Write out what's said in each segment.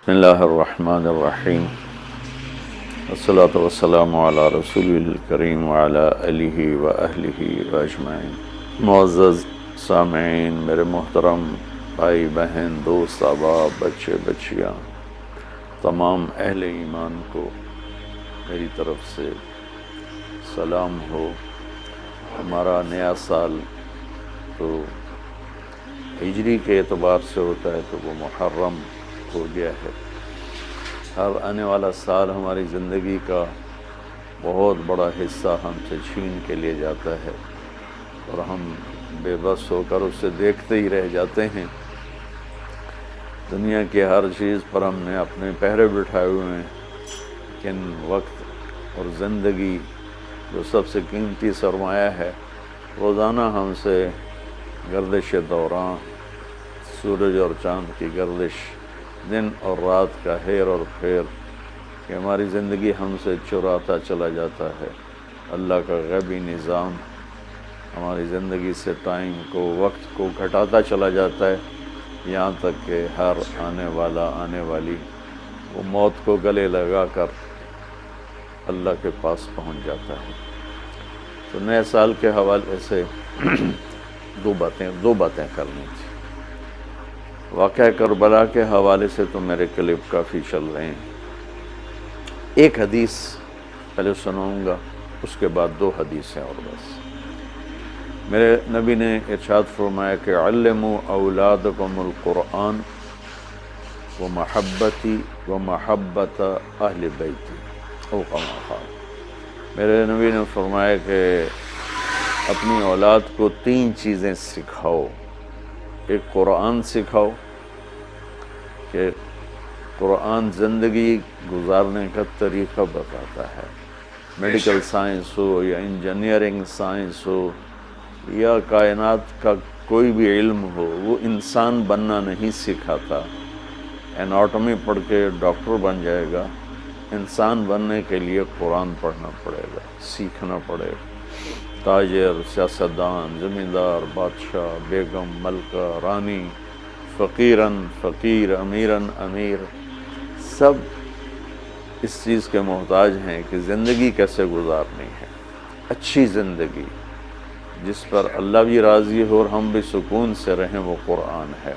بسم اللہ الرحمن الرحیم والصلاة والسلام علی رسول الکریم وعلی آلہ وأہلہ اجمعین۔ معزز سامعین، میرے محترم بھائی بہن، دوست، احباب، بچے بچیاں، تمام اہل ایمان کو میری طرف سے سلام ہو۔ ہمارا نیا سال تو ہجری کے اعتبار سے ہوتا ہے تو وہ محرم ہو گیا ہے۔ ہر آنے والا سال ہماری زندگی کا بہت بڑا حصہ ہم سے چھین کے لے جاتا ہے اور ہم بے بس ہو کر اسے دیکھتے ہی رہ جاتے ہیں۔ دنیا کی ہر چیز پر ہم نے اپنے پہرے بٹھائے ہوئے ہیں، لیکن وقت اور زندگی جو سب سے قیمتی سرمایہ ہے، روزانہ ہم سے گردش دوران، سورج اور چاند کی گردش، دن اور رات کا ہیر اور پھیر کہ ہماری زندگی ہم سے چراتا چلا جاتا ہے۔ اللہ کا غیبی نظام ہماری زندگی سے ٹائم کو، وقت کو گھٹاتا چلا جاتا ہے، یہاں تک کہ ہر آنے والی وہ موت کو گلے لگا کر اللہ کے پاس پہنچ جاتا ہے۔ تو نئے سال کے حوالے سے دو باتیں کرنی تھی۔ واقعہ کربلا کے حوالے سے تو میرے کلپ کافی چل رہے ہیں۔ ایک حدیث پہلے سناؤں گا، اس کے بعد دو حدیثیں اور بس۔ میرے نبی نے ارشاد فرمایا کہ علموا اولادکم القرآن ومحبتی ومحبت اہل بیتی او کما قال۔ میرے نبی نے فرمایا کہ اپنی اولاد کو تین چیزیں سکھاؤ۔ ایک قرآن سکھاؤ کہ قرآن زندگی گزارنے کا طریقہ بتاتا ہے۔ میڈیکل سائنس ہو یا انجینئرنگ سائنس ہو یا کائنات کا کوئی بھی علم ہو، وہ انسان بننا نہیں سکھاتا۔ اناٹمی پڑھ کے ڈاکٹر بن جائے گا، انسان بننے کے لیے قرآن پڑھنا پڑے گا، سیکھنا پڑے گا۔ تاجر، سیاستدان، زمیندار، بادشاہ، بیگم، ملکہ، رانی، فقیراً فقیر، امیراً امیر، سب اس چیز کے محتاج ہیں کہ زندگی کیسے گزارنی ہے، اچھی زندگی جس پر اللہ بھی راضی ہو اور ہم بھی سکون سے رہیں، وہ قرآن ہے۔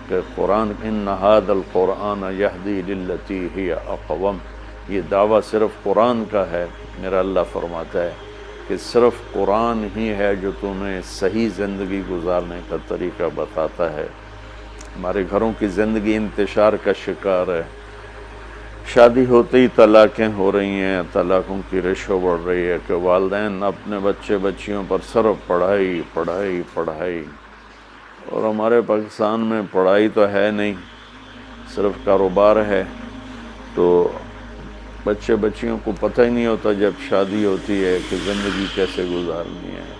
کہ قرآن ان ھذا القرآن یہدی للتی ہی اقوم، یہ دعویٰ صرف قرآن کا ہے۔ میرا اللہ فرماتا ہے کہ صرف قرآن ہی ہے جو تمہیں صحیح زندگی گزارنے کا طریقہ بتاتا ہے۔ ہمارے گھروں کی زندگی انتشار کا شکار ہے۔ شادی ہوتے ہی طلاقیں ہو رہی ہیں، طلاقوں کی ریشو بڑھ رہی ہے کہ والدین اپنے بچے بچیوں پر صرف پڑھائی پڑھائی پڑھائی، اور ہمارے پاکستان میں پڑھائی تو ہے نہیں، صرف کاروبار ہے۔ تو بچے بچیوں کو پتہ ہی نہیں ہوتا جب شادی ہوتی ہے کہ زندگی کیسے گزارنی ہے۔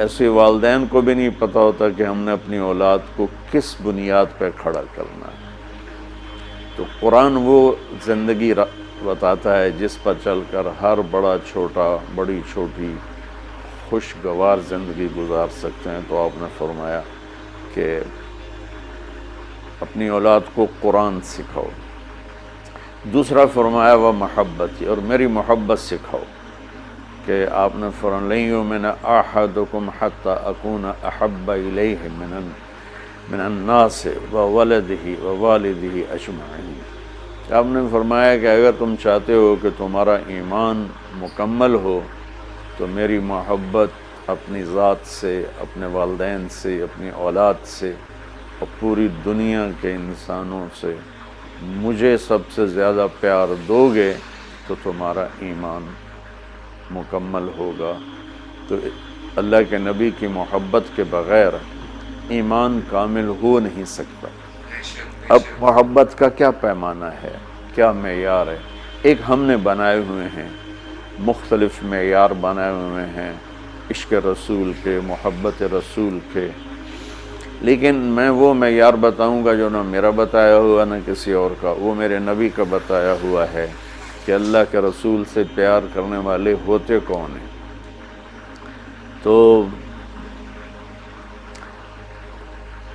ایسے والدین کو بھی نہیں پتہ ہوتا کہ ہم نے اپنی اولاد کو کس بنیاد پہ کھڑا کرنا ہے۔ تو قرآن وہ زندگی بتاتا ہے جس پر چل کر ہر بڑا چھوٹا، بڑی چھوٹی خوشگوار زندگی گزار سکتے ہیں۔ تو آپ نے فرمایا کہ اپنی اولاد کو قرآن سکھاؤ۔ دوسرا فرمایا وہ محبتی، اور میری محبت سکھاؤ کہ آپ نے فرمایا لن یؤمن احدکم حتی اکون احب الیہ من الناس وولدہ ووالدہ اجمعین۔ آپ نے فرمایا کہ اگر تم چاہتے ہو کہ تمہارا ایمان مکمل ہو تو میری محبت اپنی ذات سے، اپنے والدین سے، اپنی اولاد سے اور پوری دنیا کے انسانوں سے مجھے سب سے زیادہ پیار دو گے تو تمہارا ایمان مکمل ہوگا۔ تو اللہ کے نبی کی محبت کے بغیر ایمان کامل ہو نہیں سکتا۔ اب محبت کا کیا پیمانہ ہے، کیا معیار ہے؟ ایک ہم نے بنائے ہوئے ہیں، مختلف معیار بنائے ہوئے ہیں عشق رسول کے، محبت رسول کے، لیکن میں وہ معیار بتاؤں گا جو نہ میرا بتایا ہوا نہ کسی اور کا، وہ میرے نبی کا بتایا ہوا ہے کہ اللہ کے رسول سے پیار کرنے والے ہوتے کون ہیں۔ تو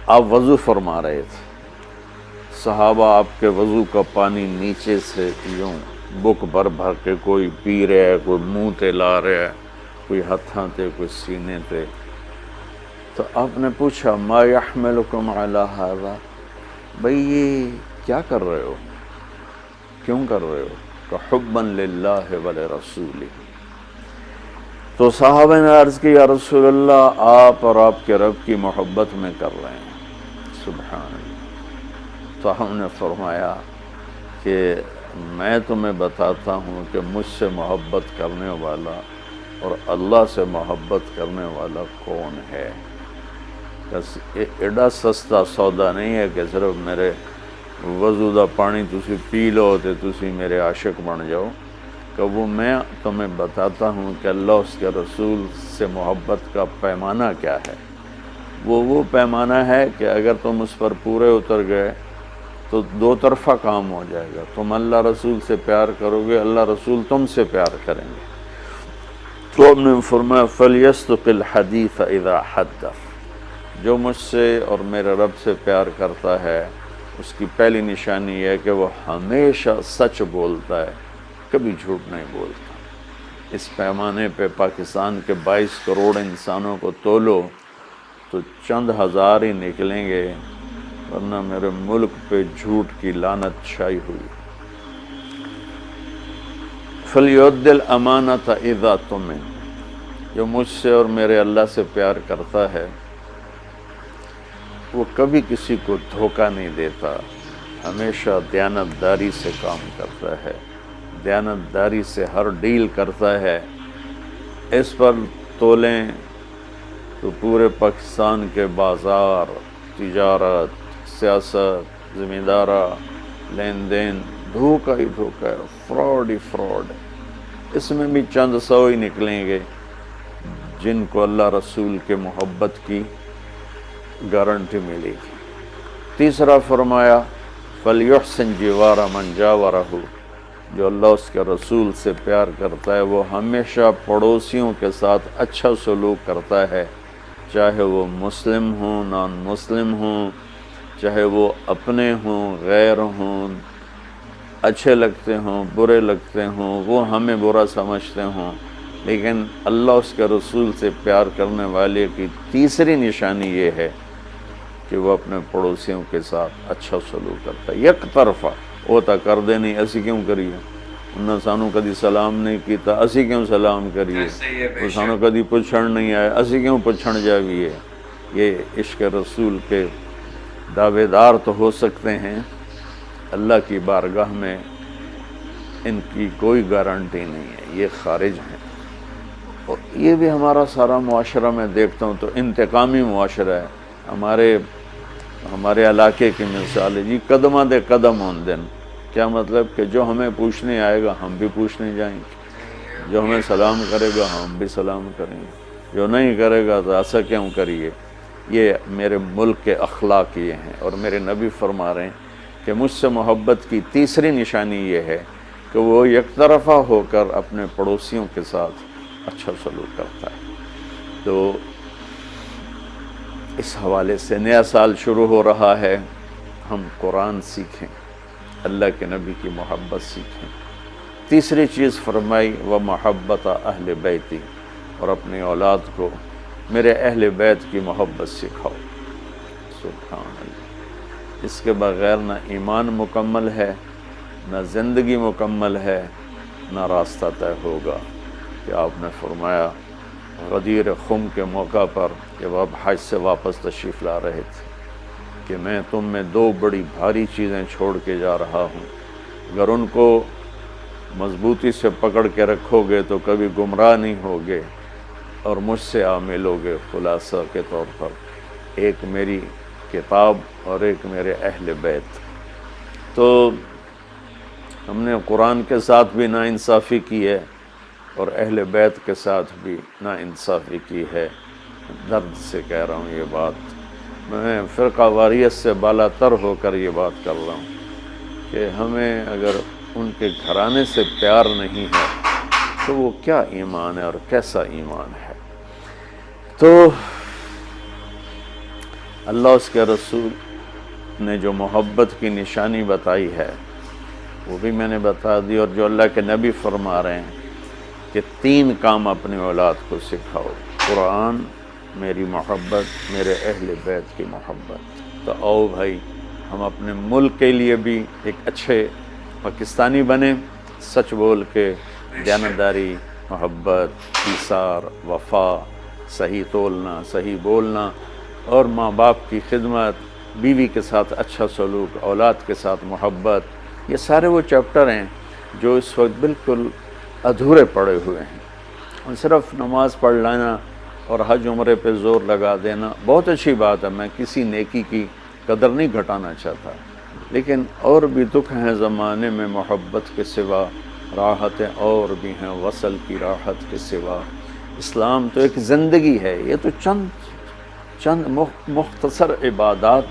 آپ وضو فرما رہے تھے، صحابہ آپ کے وضو کا پانی نیچے سے یوں بک بھر بھر کے کوئی پی رہا ہے، کوئی منہ تے لا رہا ہے، کوئی ہتھاں تے، کوئی سینے تے. تو آپ نے پوچھا ما یحملکم علی ھذا، بھئی یہ کیا کر رہے ہو، کیوں کر رہے ہو؟ کہ حبا للہ ولرسولہ. تو صحابہ نے عرض کی یا رسول اللہ آپ اور آپ کے رب کی محبت میں کر رہے ہیں. سبحان اللہ. تو ہم نے فرمایا کہ میں تمہیں بتاتا ہوں کہ مجھ سے محبت کرنے والا اور اللہ سے محبت کرنے والا کون ہے. ایڈا سستا سودا نہیں ہے کہ صرف میرے وضو دا پانی تسی پی لو تے تسی میرے عاشق بن جاؤ. کہ وہ میں تمہیں بتاتا ہوں کہ اللہ اس کے رسول سے محبت کا پیمانہ کیا ہے. وہ پیمانہ ہے کہ اگر تم اس پر پورے اتر گئے تو دو طرفہ کام ہو جائے گا. تم اللہ رسول سے پیار کرو گے، اللہ رسول تم سے پیار کریں گے. تو ہم نے فرمایا فَلْيَصْدُقِ الْحَدِيثَ إِذَا حَدَّثَ. جو مجھ سے اور میرے رب سے پیار کرتا ہے اس کی پہلی نشانی یہ ہے کہ وہ ہمیشہ سچ بولتا ہے، کبھی جھوٹ نہیں بولتا. اس پیمانے پہ پاکستان کے 22 کروڑ انسانوں کو تولو تو چند ہزار ہی نکلیں گے، ورنہ میرے ملک پہ جھوٹ کی لعنت چھائی ہوئی. فَلْيُؤَدِّ الْأَمَانَةَ إِذَا تُؤْمِنَ. جو مجھ سے اور میرے اللہ سے پیار کرتا ہے وہ کبھی کسی کو دھوکہ نہیں دیتا، ہمیشہ دیانتداری سے کام کرتا ہے، دیانتداری سے ہر ڈیل کرتا ہے. اس پر تولیں تو پورے پاکستان کے بازار، تجارت، سیاست، زمیندارہ، لین دین دھوکہ ہی دھوکہ ہے، فراڈ ہی فراڈ ہے. اس میں بھی چند سو ہی نکلیں گے جن کو اللہ رسول کے محبت کی گارنٹی ملے گی. تیسرا فرمایا فَلْيُحْسِنْ جِوَارَ مَنْ جَاوَرَهُ. جو اللہ اس کے رسول سے پیار کرتا ہے وہ ہمیشہ پڑوسیوں کے ساتھ اچھا سلوک کرتا ہے، چاہے وہ مسلم ہوں، نان مسلم ہوں، چاہے وہ اپنے ہوں، غیر ہوں، اچھے لگتے ہوں، برے لگتے ہوں، وہ ہمیں برا سمجھتے ہوں. لیکن اللہ اس کے رسول سے پیار کرنے والے کی تیسری نشانی یہ ہے کہ وہ اپنے پڑوسیوں کے ساتھ اچھا سلوک کرتا ہے. یک طرفہ وہ تا کر دے نہیں، اسی کیوں کریے؟ انہوں سانو کدی سلام نہیں کیتا، اسی کیوں سلام کریے؟ وہ سانو کدی پوچھن نہیں آئے، اسی کیوں پوچھن جاویے؟ یہ عشق رسول کے دعوے دار تو ہو سکتے ہیں، اللہ کی بارگاہ میں ان کی کوئی گارنٹی نہیں ہے، یہ خارج ہیں. اور یہ بھی ہمارا سارا معاشرہ میں دیکھتا ہوں تو انتقامی معاشرہ ہے. ہمارے علاقے کی مثال ہے جی، قدمہ دے قدم ہون دن. کیا مطلب کہ جو ہمیں پوچھنے آئے گا ہم بھی پوچھنے جائیں گے، جو ہمیں سلام کرے گا ہم بھی سلام کریں گے، جو نہیں کرے گا تو ایسا کیوں کریے. یہ میرے ملک کے اخلاق یہ ہیں. اور میرے نبی فرما رہے ہیں کہ مجھ سے محبت کی تیسری نشانی یہ ہے کہ وہ یک طرفہ ہو کر اپنے پڑوسیوں کے ساتھ اچھا سلوک کرتا ہے. تو اس حوالے سے نیا سال شروع ہو رہا ہے، ہم قرآن سیکھیں، اللہ کے نبی کی محبت سیکھیں. تیسری چیز فرمائی وہ محبت اہل بیتی، اور اپنی اولاد کو میرے اہل بیت کی محبت سکھاؤ. سبحان اللہ. اس کے بغیر نہ ایمان مکمل ہے، نہ زندگی مکمل ہے، نہ راستہ طے ہوگا. کہ آپ نے فرمایا غدیر خم کے موقع پر جب آپ حج سے واپس تشریف لا رہے تھے کہ میں تم میں دو بڑی بھاری چیزیں چھوڑ کے جا رہا ہوں، اگر ان کو مضبوطی سے پکڑ کے رکھو گے تو کبھی گمراہ نہیں ہوگے اور مجھ سے ملو گے. خلاصہ کے طور پر ایک میری کتاب اور ایک میرے اہل بیت. تو ہم نے قرآن کے ساتھ بھی ناانصافی کی ہے اور اہل بیت کے ساتھ بھی ناانصافی کی ہے. درد سے کہہ رہا ہوں یہ بات، میں فرقہ واریت سے بالا تر ہو کر یہ بات کر رہا ہوں کہ ہمیں اگر ان کے گھرانے سے پیار نہیں ہے تو وہ کیا ایمان ہے اور کیسا ایمان ہے. تو اللہ اس کے رسول نے جو محبت کی نشانی بتائی ہے وہ بھی میں نے بتا دی، اور جو اللہ کے نبی فرما رہے ہیں کہ 3 کام اپنی اولاد کو سکھاؤ: قرآن، میری محبت، میرے اہل بیت کی محبت۔ تو آؤ بھائی، ہم اپنے ملک کے لیے بھی ایک اچھے پاکستانی بنیں، سچ بول کے، دیانتداری، محبت، ایثار، وفا، صحیح تولنا، صحیح بولنا، اور ماں باپ کی خدمت، بیوی کے ساتھ اچھا سلوک، اولاد کے ساتھ محبت، یہ سارے وہ چیپٹر ہیں جو اس وقت بالکل ادھورے پڑے ہوئے ہیں۔ اور صرف نماز پڑھ لینا اور حج عمرے پہ زور لگا دینا بہت اچھی بات ہے، میں کسی نیکی کی قدر نہیں گھٹانا چاہتا، لیکن اور بھی دکھ ہیں زمانے میں محبت کے سوا، راحتیں اور بھی ہیں وصل کی راحت کے سوا۔ اسلام تو ایک زندگی ہے، یہ تو چند مختصر عبادات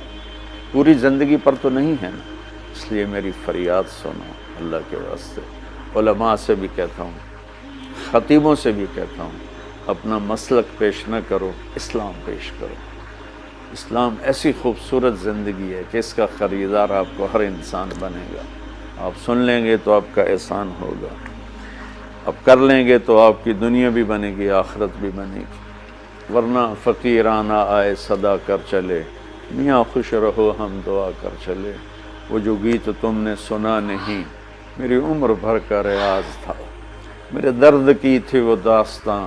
پوری زندگی پر تو نہیں ہے نا۔ اس لیے میری فریاد سنو اللہ کے واسطے، علماء سے بھی کہتا ہوں، خطیبوں سے بھی کہتا ہوں، اپنا مسلک پیش نہ کرو، اسلام پیش کرو۔ اسلام ایسی خوبصورت زندگی ہے کہ اس کا خریدار آپ کو ہر انسان بنے گا۔ آپ سن لیں گے تو آپ کا احسان ہوگا، اب کر لیں گے تو آپ کی دنیا بھی بنے گی، آخرت بھی بنے گی، ورنہ فقیرانہ آئے صدا کر چلے، میاں خوش رہو ہم دعا کر چلے، وہ جو گیت تم نے سنا نہیں میری عمر بھر کا ریاض تھا، میرے درد کی تھی وہ داستاں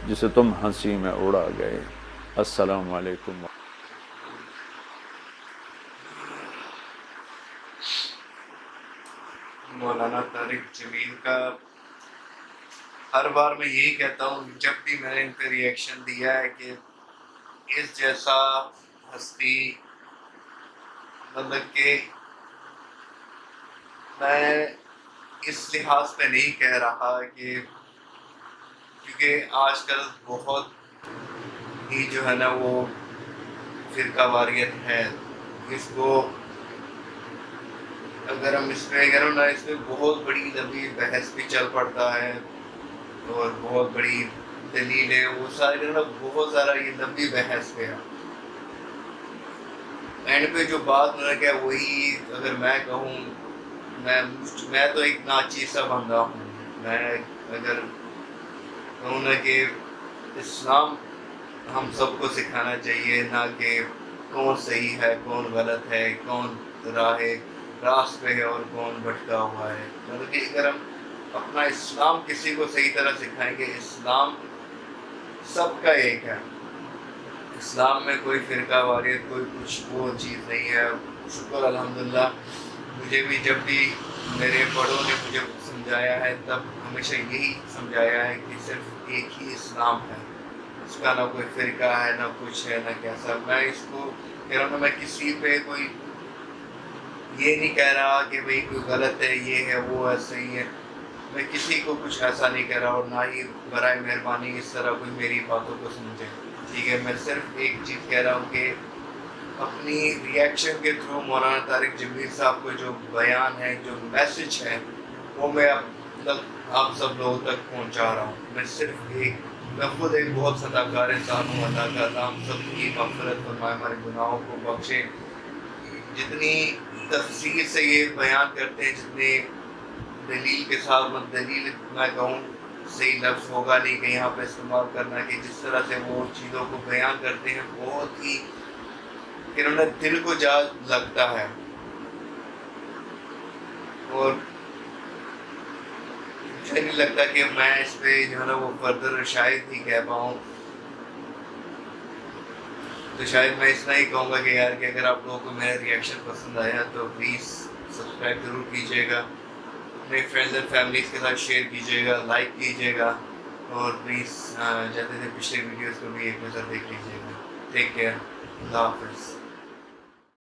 جسے تم ہنسی میں اڑا گئے۔ السلام علیکم۔ مولانا طارق جمیل کا ہر بار میں یہی کہتا ہوں، جب بھی میں نے ان پہ ریئیکشن دیا ہے کہ اس جیسا ہستی، مطلب کہ میں اس لحاظ پہ نہیں کہہ رہا کہ کیونکہ آج کل بہت ہی جو ہے نا وہ فرقہ واریت ہے، اس کو اگر ہم اس میں اگر نا اس میں بہت بڑی لمبی بحث بھی چل پڑتا ہے اور بہت بڑی دلیل ہے، وہ سارے نا بہت سارا یہ لمبی بحث ہے۔ اینڈ پہ جو بات میں نے کہا وہی اگر میں کہوں، میں تو ایک ناچیز سا بندہ ہوں، میں اگر کہوں نا کہ اسلام ہم سب کو سکھانا چاہیے، نہ کہ کون صحیح ہے کون غلط ہے، کون راست پہ ہے اور کون بھٹکا ہوا ہے۔ مطلب کہ اگر ہم اپنا اسلام کسی کو صحیح طرح سکھائیں گے، اسلام سب کا ایک ہے، اسلام میں کوئی فرقہ واریت کوئی کچھ وہ چیز نہیں ہے۔ شکر الحمدللہ، مجھے بھی جب بھی میرے بڑوں نے مجھے سمجھایا ہے تب ہمیشہ یہی سمجھایا ہے کہ صرف ایک ہی اسلام ہے، اس کا نہ کوئی فرقہ ہے نہ کچھ ہے نہ کیسا۔ میں اس کو کہہ رہا ہوں، میں کسی پہ کوئی یہ نہیں کہہ رہا کہ بھئی کوئی غلط ہے، یہ ہے وہ ہے صحیح ہے، میں کسی کو کچھ ایسا نہیں کہہ رہا، اور نہ ہی برائے مہربانی اس طرح کوئی میری باتوں کو سمجھے، ٹھیک ہے۔ میں صرف ایک چیز کہہ رہا ہوں کہ اپنی ریئیکشن کے تھرو مولانا طارق جمیل صاحب کو جو بیان ہے، جو میسج ہے، وہ میں آپ سب لوگوں تک پہنچا رہا ہوں۔ میں خود ایک بہت صداکار انسان ہوں، اللہ تعالیٰ ہم سب کی مغفرت فرمائے، ہمارے گناہوں کو بخشے۔ جتنی تفصیل سے یہ بیان کرتے ہیں، جتنے دلیل کے ساتھ، دلیل میں کہوں صحیح لفظ ہوگا نہیں کہ یہاں پہ استعمال کرنا، کہ جس طرح سے وہ چیزوں کو بیان کرتے ہیں بہت ہی انہوں نے دل کو جا لگتا ہے، اور مجھے نہیں لگتا کہ میں اس پہ جو ہے نا وہ فردر شاید ہی کہہ پاؤں۔ تو شاید میں اتنا ہی کہوں گا کہ یار کہ اگر آپ لوگوں کو میرا ریئیکشن پسند آیا تو پلیز سبسکرائب ضرور کیجیے گا، اپنے فرینڈز اینڈ فیملیز کے ساتھ شیئر کیجیے گا، لائک کیجیے گا، اور پلیز جاتے تھے پچھلے ویڈیوز کو بھی ایک نظر دیکھ لیجیے گا۔ ٹیک کیئر، اللہ حافظ۔